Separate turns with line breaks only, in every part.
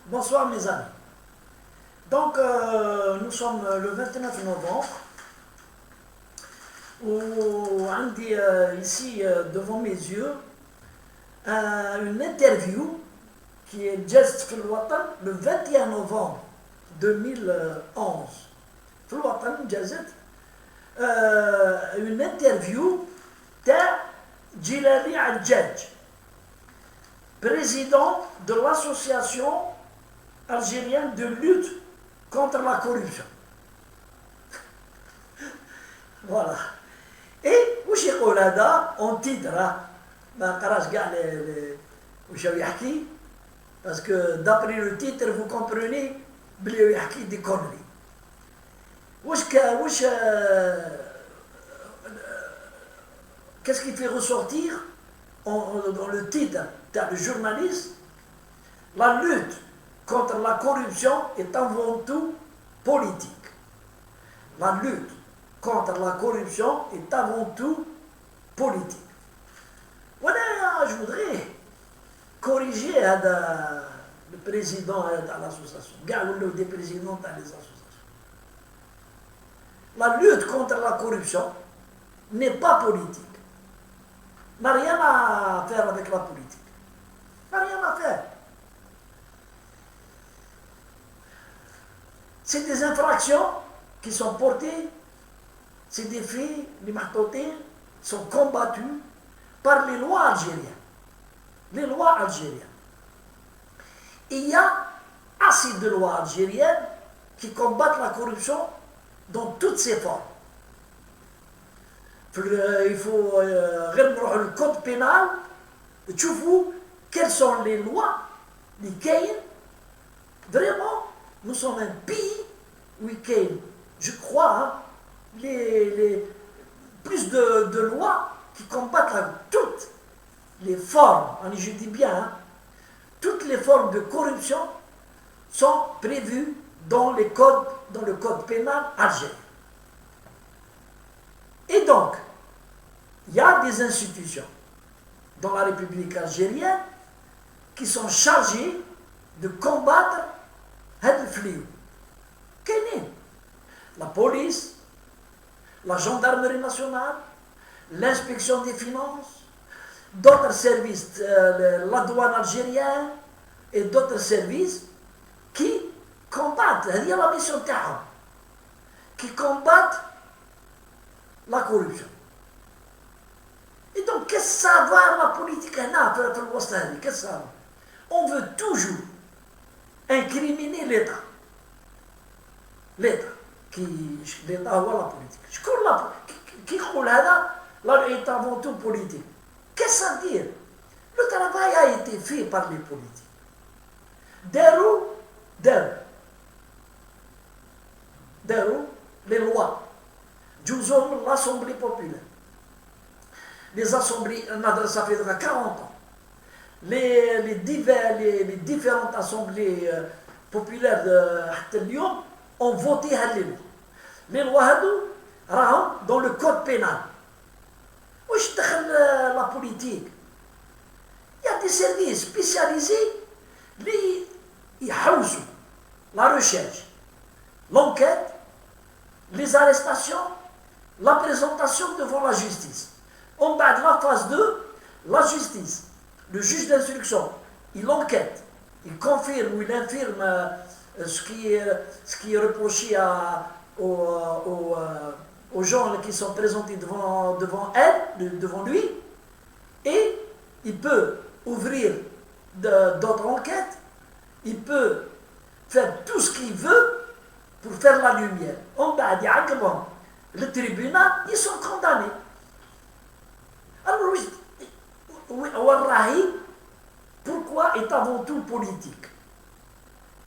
Bonsoir mes amis. Donc nous sommes le 29 novembre où on dit ici devant mes yeux une interview qui est Just في الوطن le 21 novembre 2011. في الوطن جازت une interview تاع جيلاني عجاج, président de l'association algérienne de lutte contre la corruption. Voilà. Et واش يقول هذا اون تيتر, ما قراش كاع واش يحكي, parce que d'après le titre vous comprenez بلي يحكي دي كونري. Qu'est-ce qui fait ressortir dans le titre du journaliste? La lutte contre la corruption est avant tout politique. La lutte contre la corruption est avant tout politique. Voilà, je voudrais corriger le président de l'association, des présidents dans les associations. La lutte contre la corruption n'est pas politique. N'a rien à faire avec la politique. N'a rien à faire. C'est des infractions qui sont portées, c'est des faits, les martotés sont combattus par les lois algériennes. Les lois algériennes. Il y a assez de lois algériennes qui combattent la corruption dans toutes ses formes. Il faut le code pénal, تشوفوا quelles sont les lois اللي كاين. Vraiment, nous sommes un pays où il y a, je crois, plus de lois qui combattent toutes les formes, je dis bien, toutes les formes de corruption sont prévues dans le code pénal algérien. Et donc, il y a des institutions dans la République algérienne qui sont chargées de combattre le fléau. La police, la gendarmerie nationale, l'inspection des finances, d'autres services, la douane algérienne et d'autres services qui combattent, il y a la mission terre, qui combattent la corruption. Et donc, qu'est-ce que ça va la politique? Qu'est-ce que ça va? On veut toujours incriminer l'État. L'État هو la politique. Qui يقول هذا est avant tout politique. Qu'est-ce que ça veut dire? Le travail a été fait par les politiques. داروا les lois. جوزهم l'Assemblée populaire. Les assemblées, ça fait 40 ans. Les différentes assemblées populaires de Lyon ont voté les lois. Les lois dans le code pénal. Où je la politique? Il y a des services spécialisés qui housent la recherche, l'enquête, les arrestations, la présentation devant la justice. En bas de la phase 2, la justice, le juge d'instruction, il enquête, il confirme ou il infirme ce qui est reproché aux gens qui sont présentés devant lui, et il peut ouvrir d'autres enquêtes, il peut faire tout ce qu'il veut pour faire la lumière. En bas, le tribunal, ils sont condamnés. Alors, pourquoi est avant tout politique?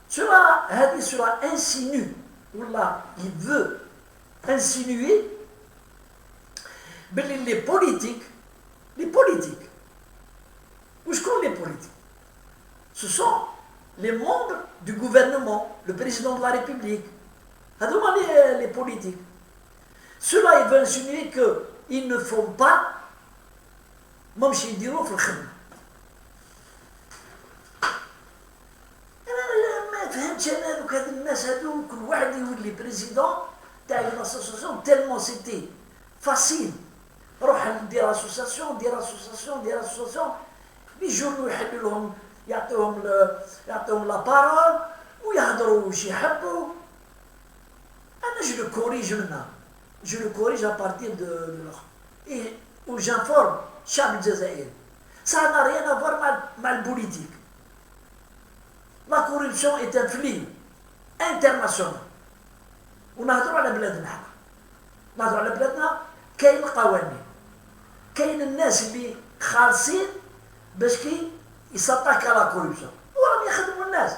Cela insinue, ou là, il veut insinuer, mais les politiques, où je connais les politiques? Ce sont les membres du gouvernement, le président de la République. À demander les politiques. Cela, il veut insinuer qu'ils ne font pas ممشي يديروه في الخدمة. دوك هاد الناس هادو كل واحد يولي بريزيدون تاع اون اسوسياسيون تالمون سيتي فاسيل روح ندير اسوسياسيون دير اسوسياسيون دير اسوسياسيون لي جورنو يحلوا لهم يعطيهم لا بارول ويهضروا واش يحبوا. انا جو لو كوريج منها جو لو كوريج ابارتير دو لوخ اي وجانفورم الشعب الجزائري. Ça n'a rien à voir مع البوليتيك. La corruption est un fléau international. ونهضروا على بلادنا حنا. نهضروا على بلادنا كاين قوانين. كاين الناس اللي خالصين باش كي يسطاك على كوربسيون وراهم يخدموا الناس.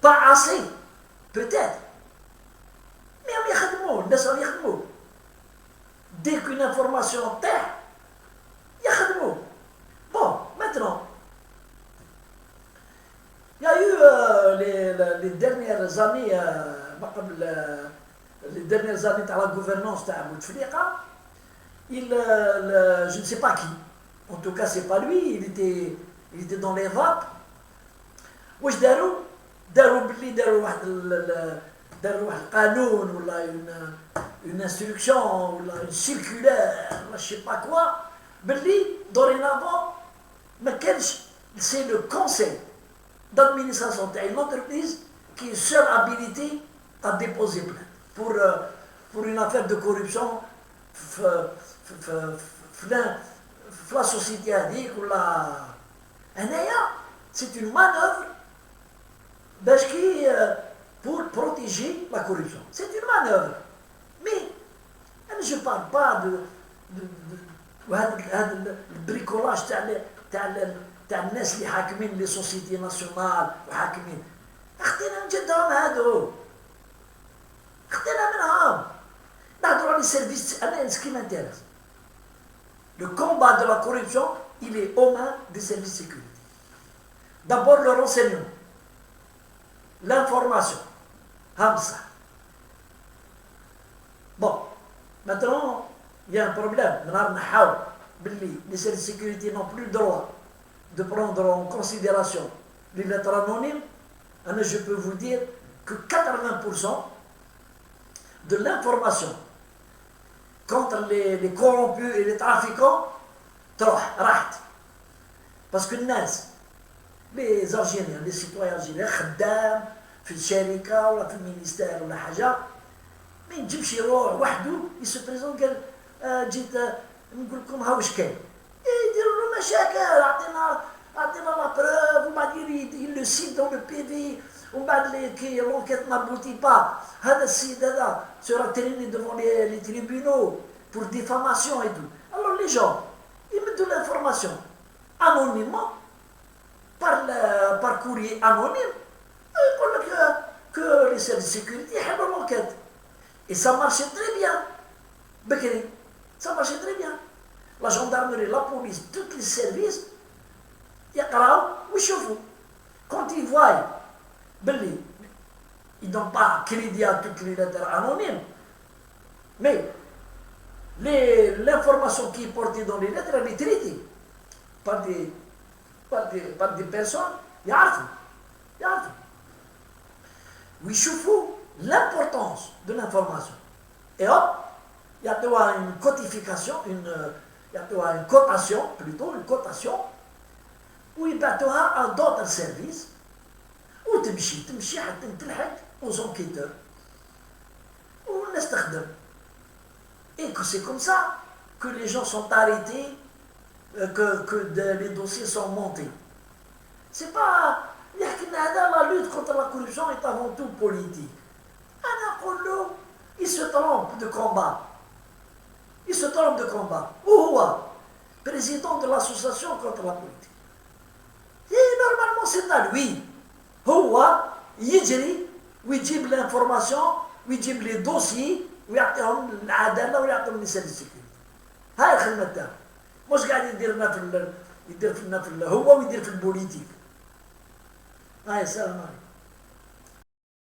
با عاصي بوتيت مي راهم يخدموا الناس راهم يخدموا. ديك اون انفورماسيون طيح يخدموا. بون ماتنون il y a eu les dernières années les dernières années de la gouvernance de Bouteflika, je ne sais pas qui, en tout cas c'est pas lui, il était dans les vapes. واش داروا باللي داروا واحد القانون ولا une instruction ولا une circulaire ولا je sais pas quoi باللي dorénavant ما كانش c'est le conseil d'administration d'une entreprise qui est seule habilitée à déposer plainte pour une affaire de corruption la société هذيك ولا هنايا. C'est une manœuvre باش كي pour protéger la corruption. C'est une manœuvre. Mais je ne parle pas de هذا البريكولاج تاع الناس اللي حاكمين لي سوسيتي ناسيونال وحاكمين. اختنا من جدهم هادو، اختنا منهم. نهضروا على السيرفيس. انا سكي مانتيريس لو كومبات دو لا كوربسيون il est aux mains des services de sécurité. D'abord le renseignement, l'information. Hamza. Bon, maintenant il y a un problème. Les services de sécurité n'ont plus le droit de prendre en considération les lettres anonymes. Je peux vous dire que 80% de l'information contre les corrompus et les trafiquants راحت. Parce que les Algériens, les citoyens algériens خدام في الشركة ولا في المينيستير ولا حاجة ما ينجمش يروح وحده يسبريزون قال جيت نقول لكم ها واش كاين. يديروا له مشاكل. اعطينا لا بروف ومن بعد يل لو سيت دون لو بي في ومن بعد كي لونكيت نابوتي با هذا السيد هذا سورا تريني ديفون لي تريبينو pour diffamation et tout. Alors les gens ils mettent de l'information anonymement par courrier anonyme. Ils disent que les services de sécurité ont l'enquête. Et ça marchait très bien. Bekri, ça marchait très bien. La gendarmerie, la police, tous les services, quand ils voient, ils n'ont pas crédit à toutes les lettres anonymes. Mais l'information qui est portée dans les lettres, elle est traitée par des personnes, يعرفوا. ويشوفوا l'importance de l'information. Et hop, il y a une codification, une cotation, plutôt une cotation, où ils يبعتوها à d'autres services, تمشي حتى تلحق aux enquêteurs. والناس تخدم. Et que c'est comme ça que les gens sont arrêtés, que les dossiers sont montés. C'est pas... La lutte contre la corruption est avant tout politique. Il se trompe de combat. Où président de l'association contre la politique. Et normalement c'est à lui. يجري ويجيب l'information ويجيب les dossiers ويعطيهم العداله ويعطيهم لسان السكيورتي. هاي الخدمه تاعو. مش قاعد يدير لنا هو ويدير في البوليتيك. هاي السلام عليكم.